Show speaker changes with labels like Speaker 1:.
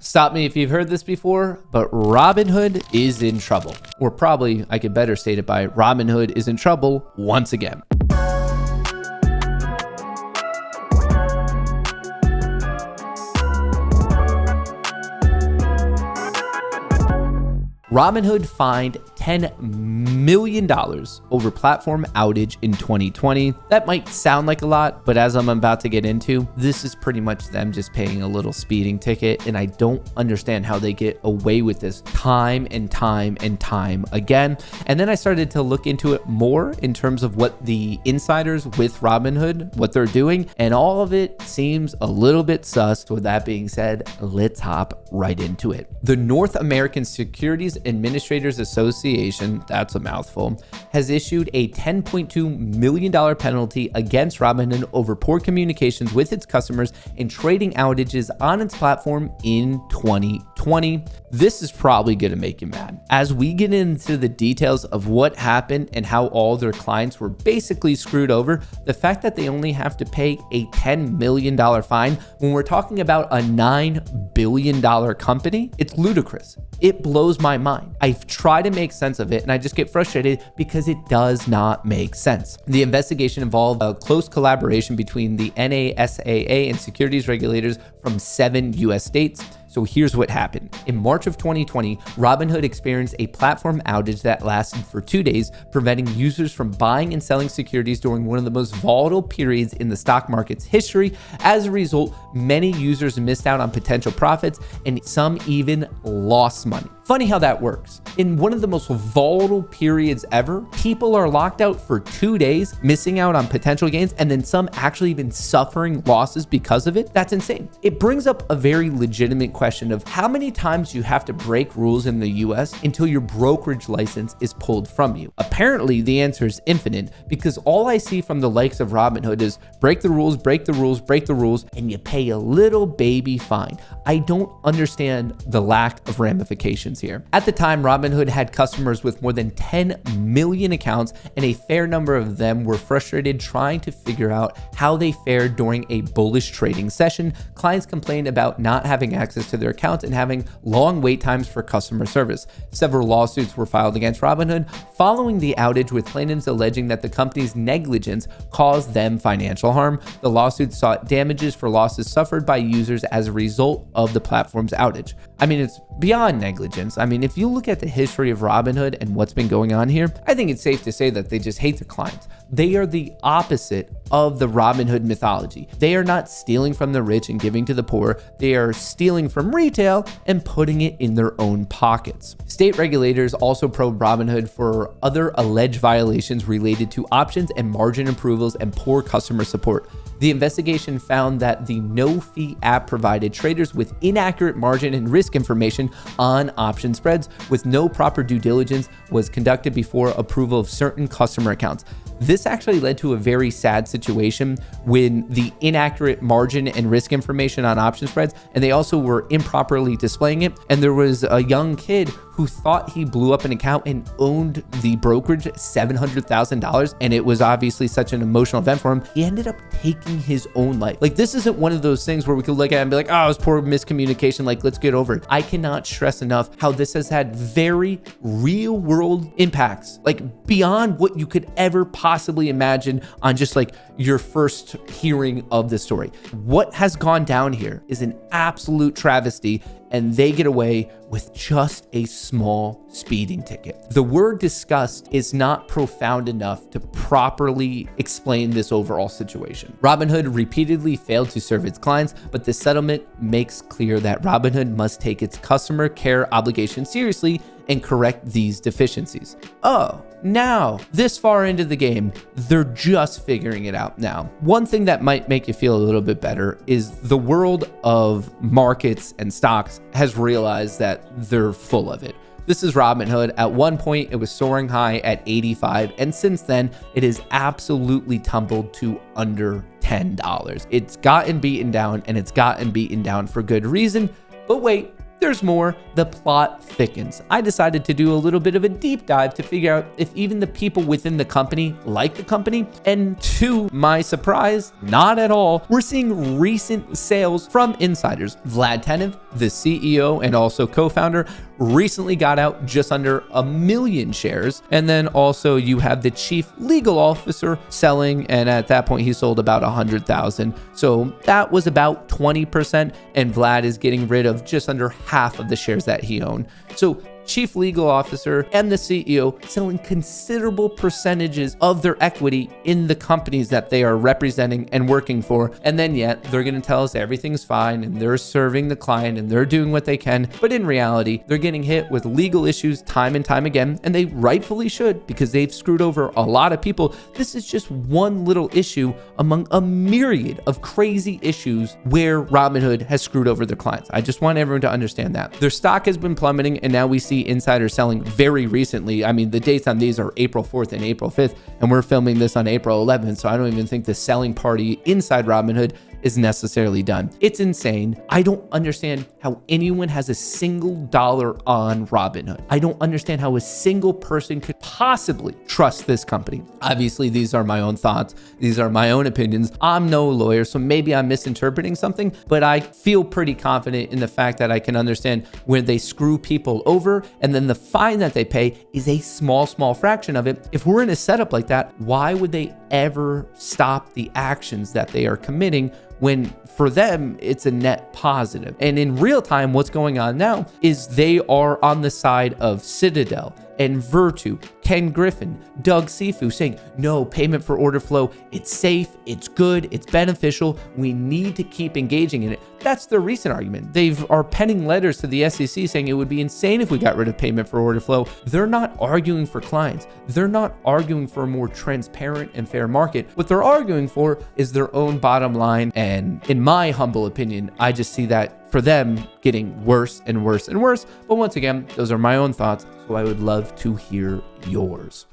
Speaker 1: Stop me if you've heard this before, but Robinhood is in trouble. Or probably I could better state it by Robinhood is in trouble once again. Robinhood fined $10 million over platform outage in 2020. That might sound like a lot, but as I'm about to get into, this is pretty much them just paying a little speeding ticket, and I don't understand how they get away with this time and time and time again. And then I started to look into it more in terms of what the insiders with Robinhood, what they're doing, and all of it seems a little bit sus. So with that being said, let's hop right into it. The North American Securities Administrators Association, that's a mouthful, has issued a $10.2 million penalty against Robinhood over poor communications with its customers and trading outages on its platform in 2020. This is probably going to make you mad. As we get into the details of what happened and how all their clients were basically screwed over, the fact that they only have to pay a $10 million fine when we're talking about a $9 billion company, it's ludicrous. It blows my mind. I've tried to make sense of it and I just get frustrated because it does not make sense. The investigation involved a close collaboration between the NASAA and securities regulators from 7 US states. So here's what happened. In March of 2020, Robinhood experienced a platform outage that lasted for 2 days, preventing users from buying and selling securities during one of the most volatile periods in the stock market's history. As a result, many users missed out on potential profits and some even lost money. Funny how that works. In one of the most volatile periods ever, people are locked out for 2 days, missing out on potential gains, and then some actually even suffering losses because of it. That's insane. It brings up a very legitimate question of how many times you have to break rules in the US until your brokerage license is pulled from you. Apparently, the answer is infinite because all I see from the likes of Robinhood is break the rules, break the rules, break the rules, and you pay a little baby fine. I don't understand the lack of ramifications here. At the time, Robinhood had customers with more than 10 million accounts, and a fair number of them were frustrated trying to figure out how they fared during a bullish trading session. Clients complained about not having access to their accounts and having long wait times for customer service. Several lawsuits were filed against Robinhood following the outage, with plaintiffs alleging that the company's negligence caused them financial harm. The lawsuits sought damages for losses suffered by users as a result of the platform's outage. I mean, it's beyond negligence. I mean, if you look at the history of Robinhood and what's been going on here, I think it's safe to say that they just hate their clients. They are the opposite of the Robinhood mythology. They are not stealing from the rich and giving to the poor. They are stealing from retail and putting it in their own pockets. State regulators also probed Robinhood for other alleged violations related to options and margin approvals and poor customer support. The investigation found that the no-fee app provided traders with inaccurate margin and risk information on option spreads, with no proper due diligence was conducted before approval of certain customer accounts. This actually led to a very sad situation when the inaccurate margin and risk information on option spreads, and they also were improperly displaying it. And there was a young kid who thought he blew up an account and owned the brokerage $700,000. And it was obviously such an emotional event for him. He ended up taking his own life. Like, this isn't one of those things where we could look at it and be like, oh, it was poor miscommunication. Like, let's get over it. I cannot stress enough how this has had very real world impacts, like beyond what you could ever possibly imagine on just like your first hearing of the story. What has gone down here is an absolute travesty, and they get away with just a small speeding ticket. The word disgust is not profound enough to properly explain this overall situation. Robinhood repeatedly failed to serve its clients, but the settlement makes clear that Robinhood must take its customer care obligation seriously and correct these deficiencies. Oh, now, this far into the game, they're just figuring it out now. One thing that might make you feel a little bit better is the world of markets and stocks has realized that they're full of it. This is Robinhood. At one point, it was soaring high at 85, and since then, it has absolutely tumbled to under $10. It's gotten beaten down, and it's gotten beaten down for good reason. But wait, there's more. The plot thickens. I decided to do a little bit of a deep dive to figure out if even the people within the company like the company, and to my surprise, not at all. We're seeing recent sales from insiders. Vlad Tenev, the CEO and also co-founder, recently got out just under 1 million shares. And then also you have the chief legal officer selling, and at that point he sold about 100,000. So that was about 20%, and Vlad is getting rid of just under half of the shares that he owned. So chief legal officer and the CEO selling considerable percentages of their equity in the companies that they are representing and working for. And then yet they're going to tell us everything's fine and they're serving the client and they're doing what they can. But in reality, they're getting hit with legal issues time and time again, and they rightfully should, because they've screwed over a lot of people. This is just one little issue among a myriad of crazy issues where Robinhood has screwed over their clients. I just want everyone to understand that. Their stock has been plummeting, and now we see insiders selling very recently. I mean, the dates on these are April 4th and April 5th, and we're filming this on April 11th, so I don't even think the selling party inside Robinhood is necessarily done. It's insane. I don't understand how anyone has a single dollar on Robinhood. I don't understand how a single person could possibly trust this company. Obviously, these are my own thoughts. These are my own opinions. I'm no lawyer, so maybe I'm misinterpreting something, but I feel pretty confident in the fact that I can understand where they screw people over, and then the fine that they pay is a small fraction of it. If we're in a setup like that, why would they ever stop the actions that they are committing when for them it's a net positive? And in real time, what's going on now is they are on the side of Citadel and Virtu, Ken Griffin, Doug Sifu saying, no, payment for order flow, it's safe, it's good, it's beneficial, we need to keep engaging in it. That's their recent argument. They are penning letters to the SEC saying it would be insane if we got rid of payment for order flow. They're not arguing for clients. They're not arguing for a more transparent and fair market. What they're arguing for is their own bottom line. And in my humble opinion, I just see that for them getting worse and worse and worse. But once again, those are my own thoughts, so I would love to hear yours.